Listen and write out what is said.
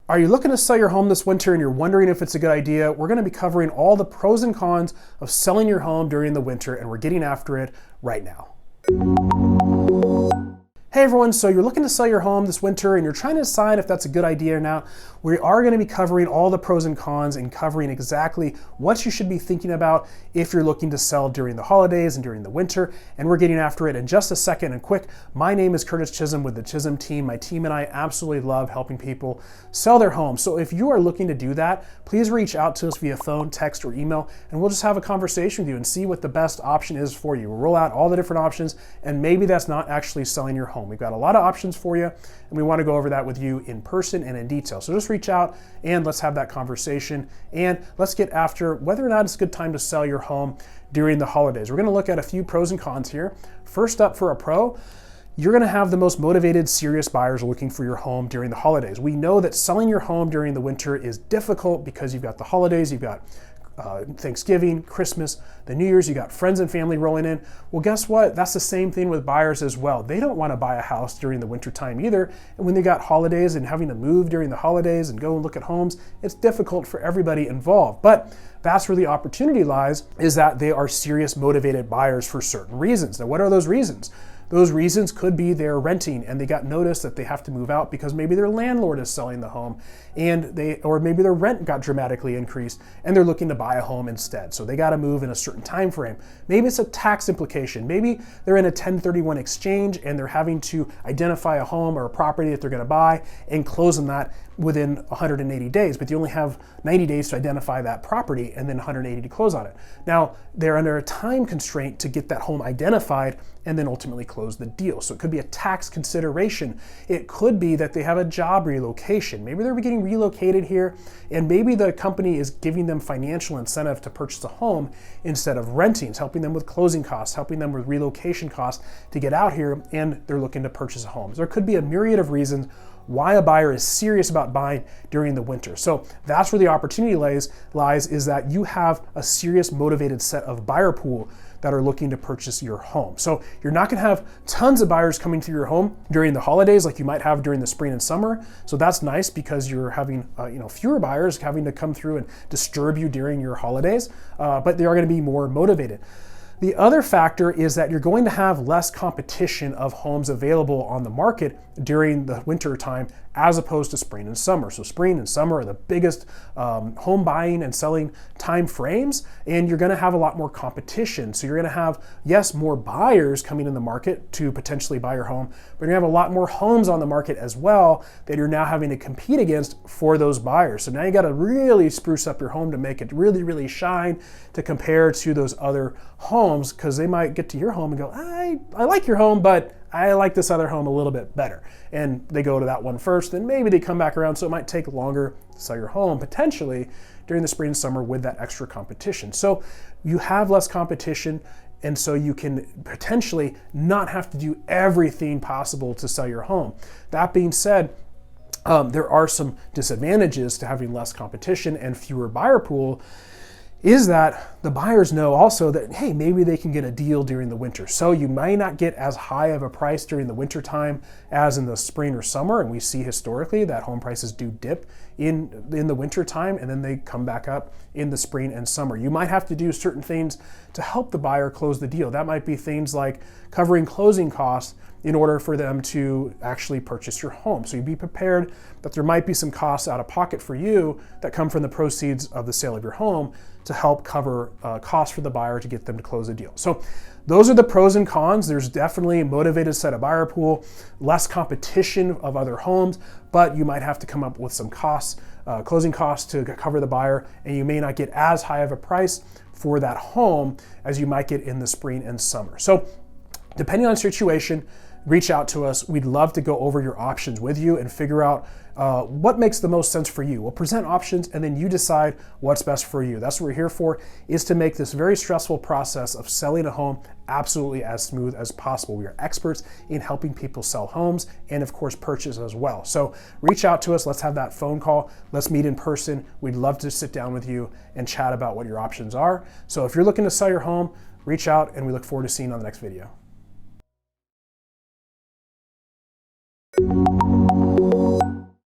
Are you looking to sell your home this winter and you're wondering if it's a good idea? We're going to be covering all the pros and cons of selling your home during the winter, and we're getting after it right now. Hey everyone, so you're looking to sell your home this winter and you're trying to decide if that's a good idea or not. We are going to be covering all the pros and cons and covering exactly what you should be thinking about if you're looking to sell during the holidays and during the winter, and we're getting after it in just a second. And quick, my name is Chism with the Chism Team. My team and I absolutely love helping people sell their homes. So if you are looking to do that, please reach out to us via phone, text, or email, and we'll just have a conversation with you and see what the best option is for you. We'll roll out all the different options, and maybe that's not actually selling your home. We've got a lot of options for you, and we want to go over that with you in person and in detail. So just reach out and let's have that conversation, and let's get after whether or not it's a good time to sell your home during the holidays. We're going to look at a few pros and cons here. First up, for a pro, you're going to have the most motivated, serious buyers looking for your home during the holidays. We know that selling your home during the winter is difficult because you've got the holidays, you've got Thanksgiving, Christmas, the New Year's, you got friends and family rolling in. Well, guess what? That's the same thing with buyers as well. They don't want to buy a house during the winter time either. And when they got holidays and having to move during the holidays and go and look at homes, it's difficult for everybody involved. But that's where the opportunity lies, is that they are serious, motivated buyers for certain reasons. Now, what are those reasons? Those reasons could be they're renting and they got notice that they have to move out because maybe their landlord is selling the home, or maybe their rent got dramatically increased and they're looking to buy a home instead. So they got to move in a certain time frame. Maybe it's a tax implication. Maybe they're in a 1031 exchange and they're having to identify a home or a property that they're going to buy and close on that within 180 days, but you only have 90 days to identify that property and then 180 to close on it. Now, they're under a time constraint to get that home identified and then ultimately close the deal. So it could be a tax consideration. It could be that they have a job relocation. Maybe they're getting relocated here, and maybe the company is giving them financial incentive to purchase a home instead of renting. It's helping them with closing costs, helping them with relocation costs to get out here, and they're looking to purchase a home. There could be a myriad of reasons why a buyer is serious about buying during the winter. So that's where the opportunity lies, is that you have a serious, motivated set of buyer pool that are looking to purchase your home. So you're not gonna have tons of buyers coming to your home during the holidays like you might have during the spring and summer. So that's nice because you're having fewer buyers having to come through and disturb you during your holidays, but they are gonna be more motivated. The other factor is that you're going to have less competition of homes available on the market during the winter time as opposed to spring and summer. So spring and summer are the biggest home buying and selling time frames, and you're going to have a lot more competition. So you're going to have, yes, more buyers coming in the market to potentially buy your home, but you're going to have a lot more homes on the market as well that you're now having to compete against for those buyers. So now you got to really spruce up your home to make it really, really shine to compare to those other homes, because they might get to your home and go, I like your home, but I like this other home a little bit better. And they go to that one first, and maybe they come back around, so it might take longer to sell your home potentially during the spring and summer with that extra competition. So you have less competition, and so you can potentially not have to do everything possible to sell your home. That being said, there are some disadvantages to having less competition and fewer buyer pool, is that the buyers know also that, hey, maybe they can get a deal during the winter. So you might not get as high of a price during the winter time as in the spring or summer. And we see historically that home prices do dip in the winter time, and then they come back up in the spring and summer. You might have to do certain things to help the buyer close the deal. That might be things like covering closing costs in order for them to actually purchase your home. So you be prepared that there might be some costs out of pocket for you that come from the proceeds of the sale of your home to help cover costs for the buyer to get them to close a deal. So those are the pros and cons. There's definitely a motivated set of buyer pool, less competition of other homes, but you might have to come up with some costs, closing costs to cover the buyer, and you may not get as high of a price for that home as you might get in the spring and summer. So depending on the situation, reach out to us. We'd love to go over your options with you and figure out what makes the most sense for you. We'll present options and then you decide what's best for you. That's what we're here for, is to make this very stressful process of selling a home absolutely as smooth as possible. We are experts in helping people sell homes and of course purchase as well. So reach out to us. Let's have that phone call. Let's meet in person. We'd love to sit down with you and chat about what your options are. So if you're looking to sell your home, reach out and we look forward to seeing you on the next video.